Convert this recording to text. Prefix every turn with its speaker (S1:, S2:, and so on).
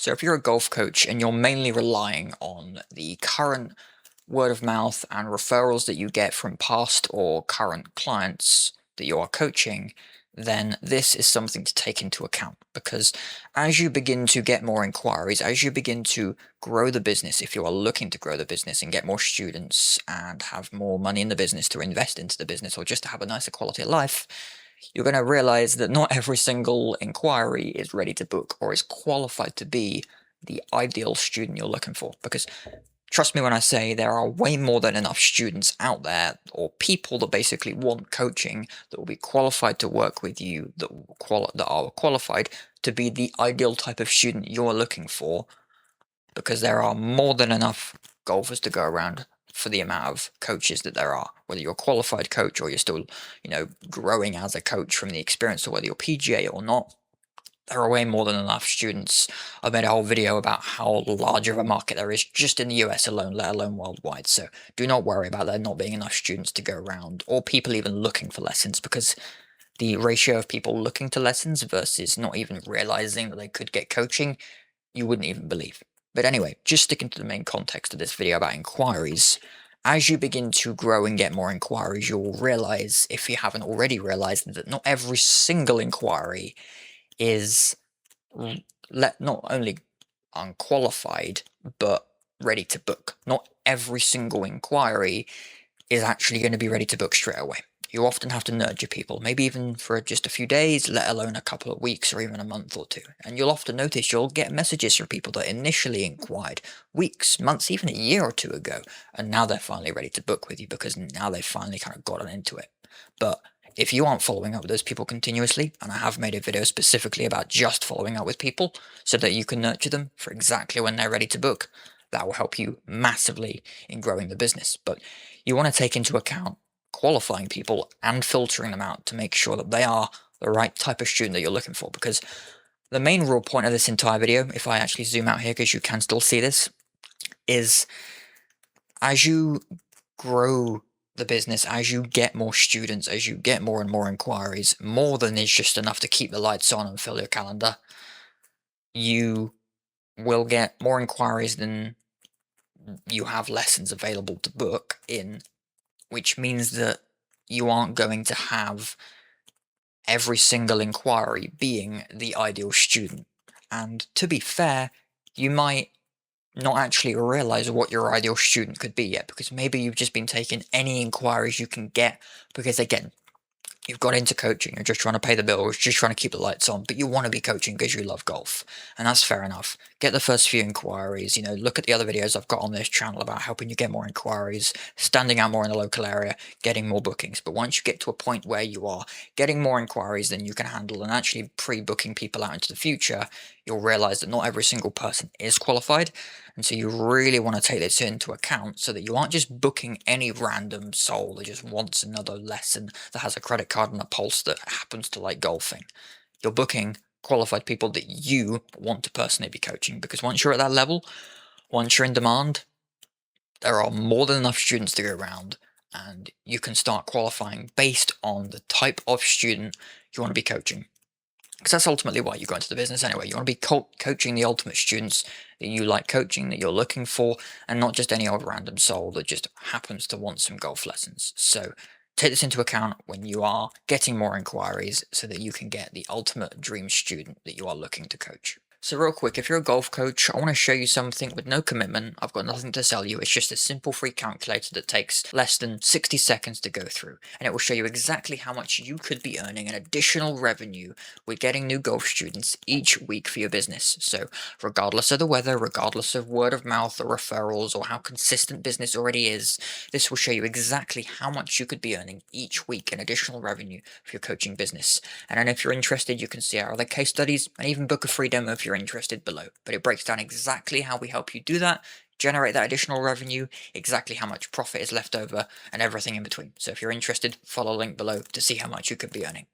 S1: So if you're a golf coach and you're mainly relying on the current word of mouth and referrals that you get from past or current clients that you are coaching, then this is something to take into account because as you begin to get more inquiries, as you begin to grow the business, if you are looking to grow the business and get more students and have more money in the business to invest into the business or just to have a nicer quality of life, you're going to realize that not every single inquiry is ready to book or is qualified to be the ideal student you're looking for. Because trust me when I say there are way more than enough students out there or people that basically want coaching that will be qualified to work with you, that are qualified to be the ideal type of student you're looking for, because there are more than enough golfers to go around for the amount of coaches that there are. Whether you're a qualified coach or you're still, growing as a coach from the experience, or whether you're PGA or not, there are way more than enough students. I made a whole video about how large of a market there is just in the US alone, let alone worldwide. So do not worry about there not being enough students to go around or people even looking for lessons, because the ratio of people looking to lessons versus not even realizing that they could get coaching, you wouldn't even believe. But anyway, just sticking to the main context of this video about inquiries, as you begin to grow and get more inquiries, you'll realize, if you haven't already realized, that not every single inquiry is not only unqualified, but ready to book. Not every single inquiry is actually going to be ready to book straight away. You often have to nurture people, maybe even for just a few days, let alone a couple of weeks or even a month or two. And you'll often notice you'll get messages from people that initially inquired weeks, months, even a year or two ago, and now they're finally ready to book with you because now they've finally kind of gotten into it. But if you aren't following up with those people continuously, and I have made a video specifically about just following up with people so that you can nurture them for exactly when they're ready to book, that will help you massively in growing the business. But you want to take into account qualifying people and filtering them out to make sure that they are the right type of student that you're looking for. Because the main real point of this entire video, if I actually zoom out here because you can still see this, is as you grow the business, as you get more students, as you get more and more inquiries, more than is just enough to keep the lights on and fill your calendar, you will get more inquiries than you have lessons available to book in, which means that you aren't going to have every single inquiry being the ideal student. And to be fair, you might not actually realize what your ideal student could be yet, because maybe you've just been taking any inquiries you can get, because again, you've got into coaching, you're just trying to pay the bills, just trying to keep the lights on, but you want to be coaching because you love golf. And that's fair enough. Get the first few inquiries, look at the other videos I've got on this channel about helping you get more inquiries, standing out more in the local area, getting more bookings. But once you get to a point where you are getting more inquiries than you can handle and actually pre-booking people out into the future, you'll realize that not every single person is qualified. And so you really want to take this into account so that you aren't just booking any random soul that just wants another lesson, that has a credit card and a pulse, that happens to like golfing. You're booking qualified people that you want to personally be coaching, because once you're at that level, once you're in demand, there are more than enough students to go around, and you can start qualifying based on the type of student you want to be coaching. Because that's ultimately why you go into the business anyway. You want to be coaching the ultimate students that you like coaching, that you're looking for, and not just any old random soul that just happens to want some golf lessons. So take this into account when you are getting more inquiries so that you can get the ultimate dream student that you are looking to coach. So real quick, if you're a golf coach, I want to show you something with no commitment. I've got nothing to sell you. It's just a simple free calculator that takes less than 60 seconds to go through. And it will show you exactly how much you could be earning in additional revenue with getting new golf students each week for your business. So regardless of the weather, regardless of word of mouth or referrals or how consistent business already is, this will show you exactly how much you could be earning each week in additional revenue for your coaching business. And then if you're interested, you can see our other case studies and even book a free demo if you're interested below. But it breaks down exactly how we help you do that, generate that additional revenue, exactly how much profit is left over, and everything in between. So if you're interested, follow the link below to see how much you could be earning.